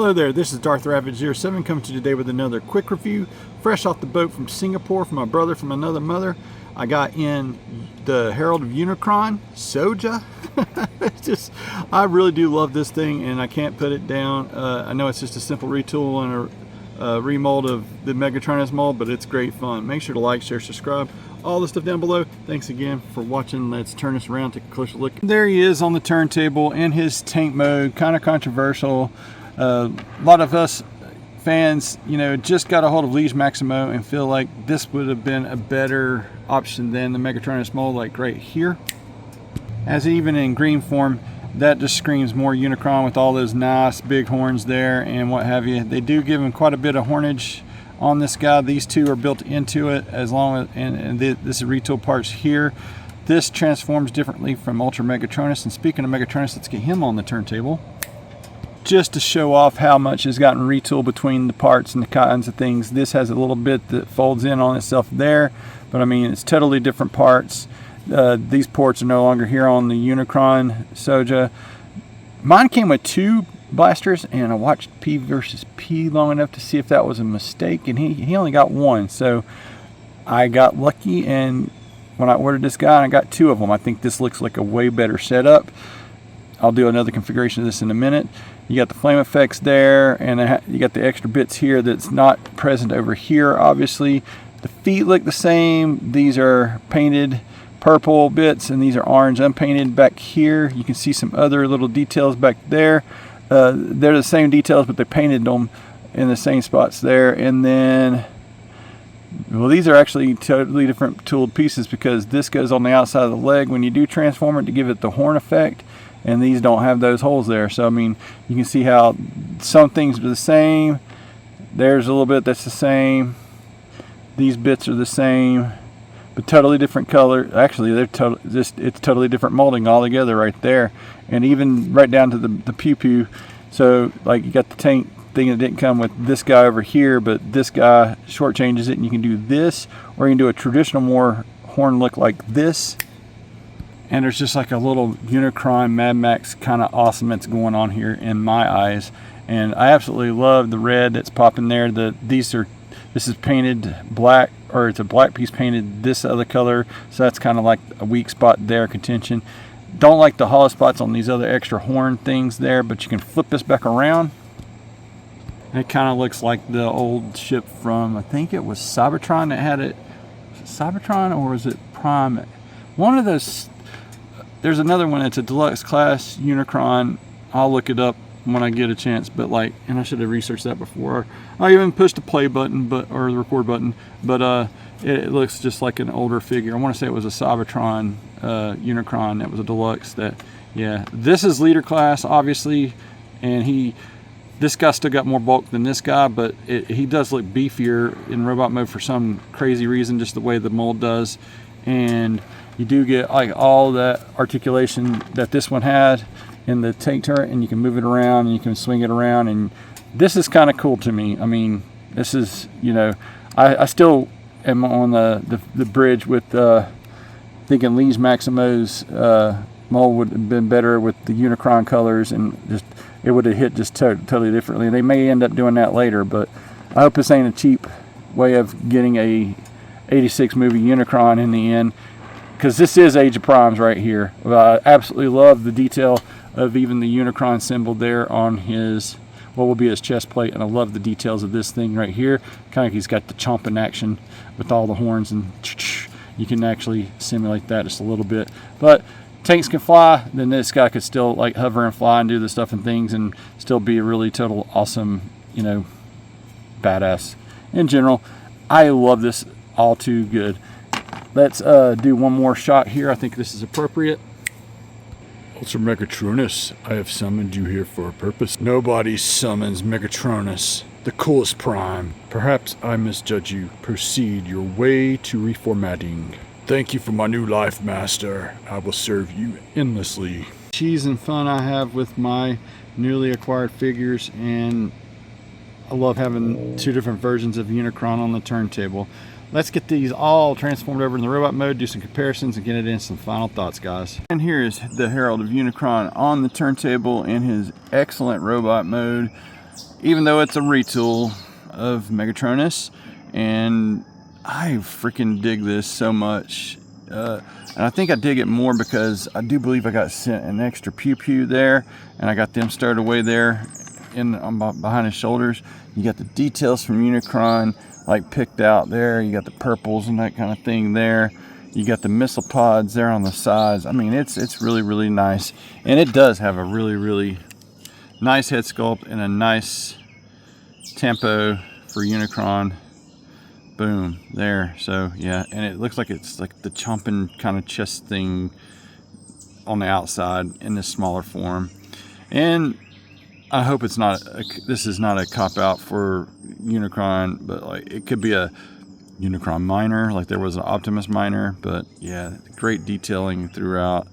Hello there, this is Darth Ravage07 coming to you today with another quick review. Fresh off the boat from Singapore from my brother from another mother. I got in the Herald of Unicron, Souja. I really do love this thing and I can't put it down. I know it's just a simple retool and a remold of the Megatronus mold, but it's great fun. Make sure to like, share, subscribe, all the stuff down below. Thanks again for watching. Let's turn this around, take a closer look. There he is on the turntable in his tank mode, kind of controversial. A lot of us fans, you know, just got a hold of Liege Maximo and feel like this would have been a better option than the Megatronus mold, like right here. As even in green form, that just screams more Unicron with all those nice big horns there and what have you. They do give him quite a bit of hornage on this guy. These two are built into it, as long as, and this is retool parts here. This transforms differently from Ultra Megatronus. And speaking of Megatronus, let's get him on the turntable, just to show off how much has gotten retooled between the parts and the kinds of things. This has a little bit that folds in on itself there, but I mean, it's totally different parts. These ports are no longer here on the Unicron Souja. Mine came with two blasters, and I watched P versus P long enough to see if that was a mistake, and he only got one. So I got lucky, and when I ordered this guy, I got two of them. I think this looks like a way better setup. I'll do another configuration of this in a minute. You got the flame effects there, and you got the extra bits here that's not present over here, obviously. The feet look the same. These are painted purple bits, and these are orange unpainted back here. You can see some other little details back there. They're the same details, but they painted them in the same spots there. And then, well, these are actually totally different tooled pieces, because this goes on the outside of the leg when you do transform it to give it the horn effect, and these don't have those holes there. So I mean, you can see how some things are the same. There's a little bit that's the same. These bits are the same, but totally different color. Actually, they're it's totally different molding altogether right there, and even right down to the pew pew. So like, you got the tank thing that didn't come with this guy over here, but this guy shortchanges it, and you can do this, or you can do a traditional more horn look like this. And there's just like a little Unicron Mad Max kind of awesomeness going on here in my eyes, and I absolutely love the red that's popping there. This is painted black, or it's a black piece painted this other color, so that's kind of like a weak spot there, contention. Don't like the hollow spots on these other extra horn things there, but you can flip this back around. It kind of looks like the old ship from, I think it was Cybertron that had it. Cybertron, or was it Prime? One of those. There's another one that's a deluxe class Unicron. I'll look it up when I get a chance, but like, and I should have researched that before. I even pushed the play button, or the record button, but it looks just like an older figure. I want to say it was a Cybertron Unicron that was a deluxe. That, yeah, this is leader class, obviously, and this guy still got more bulk than this guy, but he does look beefier in robot mode for some crazy reason, just the way the mold does. And you do get like all that articulation that this one had in the tank turret, and you can move it around and you can swing it around, and this is kind of cool to me. I mean, this is, you know, I still am on the bridge with thinking Liege Maximo's mold would have been better with the Unicron colors, and just it would have hit just totally differently. They may end up doing that later, but I hope this ain't a cheap way of getting a 86 movie Unicron in the end, because this is Age of Primes right here. I absolutely love the detail of even the Unicron symbol there on his, what will be his chest plate, and I love the details of this thing right here. Kind of like he's got the chomping action with all the horns, and you can actually simulate that just a little bit. But tanks can fly, then this guy could still like hover and fly and do the stuff and things, and still be a really total awesome, you know, badass. In general, I love this all too good. Let's do one more shot here. I think this is appropriate. Ultra Megatronus, I have summoned you here for a purpose. Nobody summons Megatronus, the coolest prime. Perhaps I misjudge you. Proceed your way to reformatting. Thank you for my new life, master. I will serve you endlessly. Cheese and fun I have with my newly acquired figures, and I love having two different versions of Unicron on the turntable. Let's get these all transformed over in the robot mode, do some comparisons, and get it in some final thoughts, guys. And here is the Herald of Unicron on the turntable in his excellent robot mode. even though it's a retool of Megatronus, and I freaking dig this so much. And I think I dig it more because I do believe I got sent an extra pew pew there, and I got them stowed away there behind his shoulders. You got the details from Unicron like picked out there. You got the purples and that kind of thing there. You got the missile pods there on the sides. I mean, it's really, really nice, and it does have a really, really nice head sculpt and a nice tempo for Unicron. Boom, there. So yeah, and it looks like it's like the chomping kind of chest thing on the outside in this smaller form. And I hope it's not this is not a cop out for Unicron, but like it could be a Unicron minor, like there was an Optimus minor. But yeah, great detailing throughout.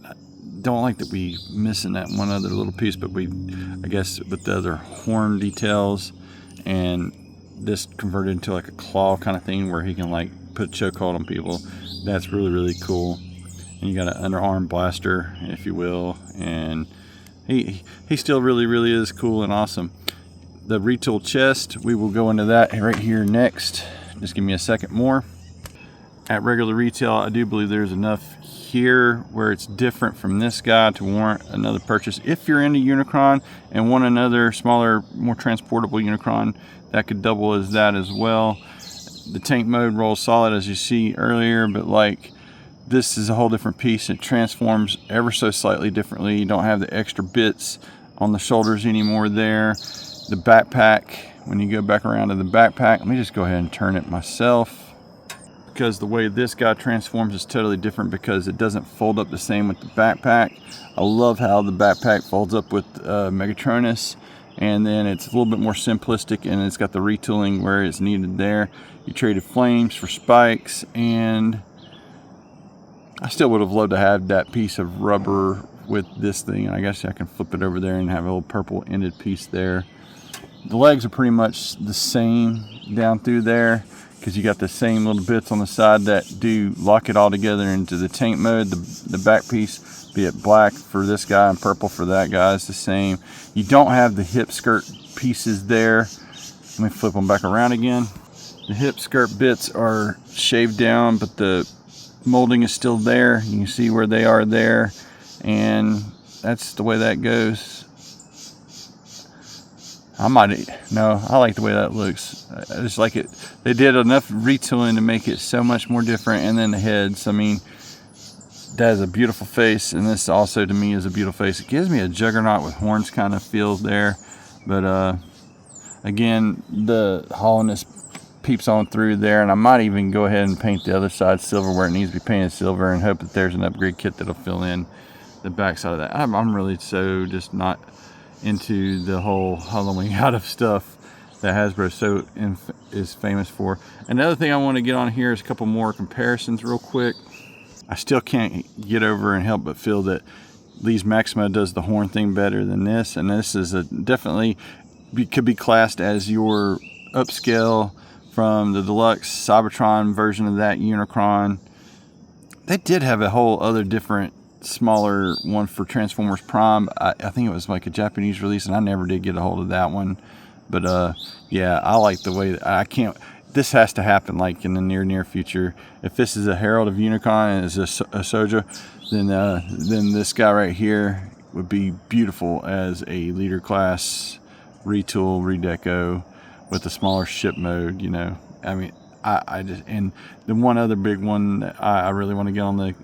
I don't like that we missing that one other little piece, but I guess with the other horn details, and this converted into like a claw kind of thing where he can like put a chokehold on people. That's really, really cool. And you got an underarm blaster, if you will, and he still really, really is cool and awesome. The retool chest, we will go into that right here next. Just give me a second more. At regular retail, I do believe there's enough here where it's different from this guy to warrant another purchase. If you're into Unicron and want another smaller, more transportable Unicron, that could double as that as well. The tank mode rolls solid as you see earlier, but like this is a whole different piece. It transforms ever so slightly differently. You don't have the extra bits on the shoulders anymore there. The backpack, when you go back around to the backpack, let me just go ahead and turn it myself, because the way this guy transforms is totally different because it doesn't fold up the same with the backpack. I love how the backpack folds up with Megatronus, and then it's a little bit more simplistic, and it's got the retooling where it's needed there. You traded flames for spikes, and I still would have loved to have that piece of rubber with this thing. I guess I can flip it over there and have a little purple ended piece there. The legs are pretty much the same down through there, because you got the same little bits on the side that do lock it all together into the tank mode. The back piece, be it black for this guy and purple for that guy, is the same. You don't have the hip skirt pieces there. Let me flip them back around again. The hip skirt bits are shaved down, but the molding is still there. You can see where they are there, and that's the way that goes. I like the way that looks. I just like it. They did enough retooling to make it so much more different. And then the heads, I mean, that is a beautiful face, and this also to me is a beautiful face. It gives me a Juggernaut with horns kind of feel there, but again, the hollowness peeps on through there, and I might even go ahead and paint the other side silver where it needs to be painted silver, and hope that there's an upgrade kit that'll fill in the back side of that. I'm really so just not into the whole hollowing out of stuff that Hasbro is famous for. Another thing I want to get on here is a couple more comparisons real quick. I still can't get over and help but feel that Lee's Maxima does the horn thing better than this, and this is definitely could be classed as your upscale from the deluxe Cybertron version of that Unicron. They did have a whole other different smaller one for Transformers Prime. I think it was like a Japanese release, and I never did get a hold of that one. But yeah, I like the way that this has to happen like in the near future. If this is a Herald of Unicron and is a Souja, then this guy right here would be beautiful as a leader class retool redeco with the smaller ship mode. You know, I mean, I just, and the one other big one that I really want to get on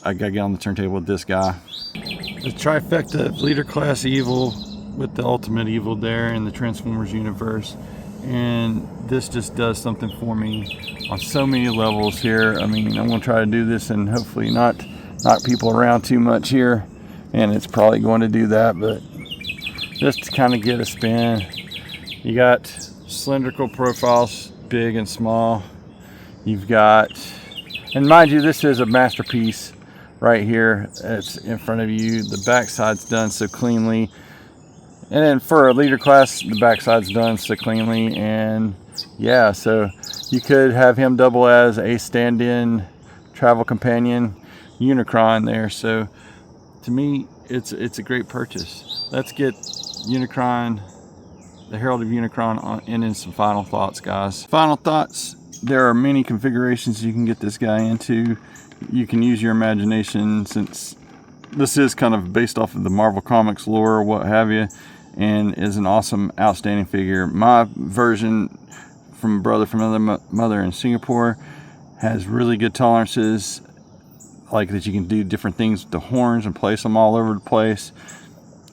I gotta get on the turntable with this guy. The trifecta of leader class evil with the ultimate evil there in the Transformers universe, and this just does something for me on so many levels here. I mean, I'm gonna try to do this and hopefully not knock people around too much here, and it's probably going to do that, but just to kind of get a spin. You got cylindrical profiles, big and small. You've got, and mind you, this is a masterpiece right here. It's in front of you. The backside's done so cleanly, and then for a leader class, the backside's done so cleanly. And yeah, so you could have him double as a stand-in travel companion Unicron there. So to me, it's a great purchase. Let's get Unicron, the Herald of Unicron, and then some final thoughts, guys. Final thoughts, there are many configurations you can get this guy into. You can use your imagination, since this is kind of based off of the Marvel Comics lore or what have you, and is an awesome, outstanding figure. My version from a brother from another mother in Singapore has really good tolerances, like that you can do different things with the horns and place them all over the place.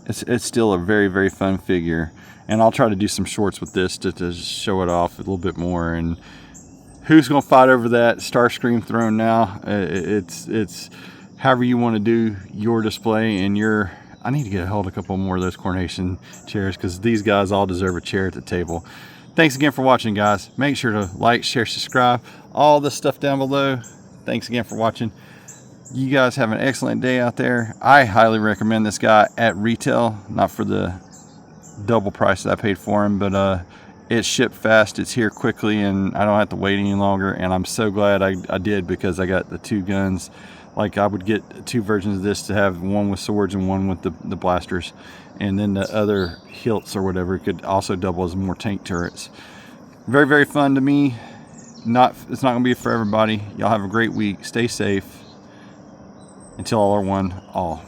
It's still a very, very fun figure, and I'll try to do some shorts with this to show it off a little bit more. And who's gonna fight over that Starscream throne now? It's however you want to do your display and your. I need to get a hold of a couple more of those coronation chairs, because these guys all deserve a chair at the table. Thanks again for watching, guys. Make sure to like, share, subscribe, all the stuff down below. Thanks again for watching. You guys have an excellent day out there. I highly recommend this guy at retail, not for the double price that I paid for him, but it's shipped fast, it's here quickly, and I don't have to wait any longer. And I'm so glad I did, because I got the two guns. Like, I would get two versions of this to have one with swords and one with the blasters, and then the other hilts or whatever could also double as more tank turrets. Very, very fun to me. It's not gonna be for everybody. Y'all have a great week. Stay safe. Until all are one, all.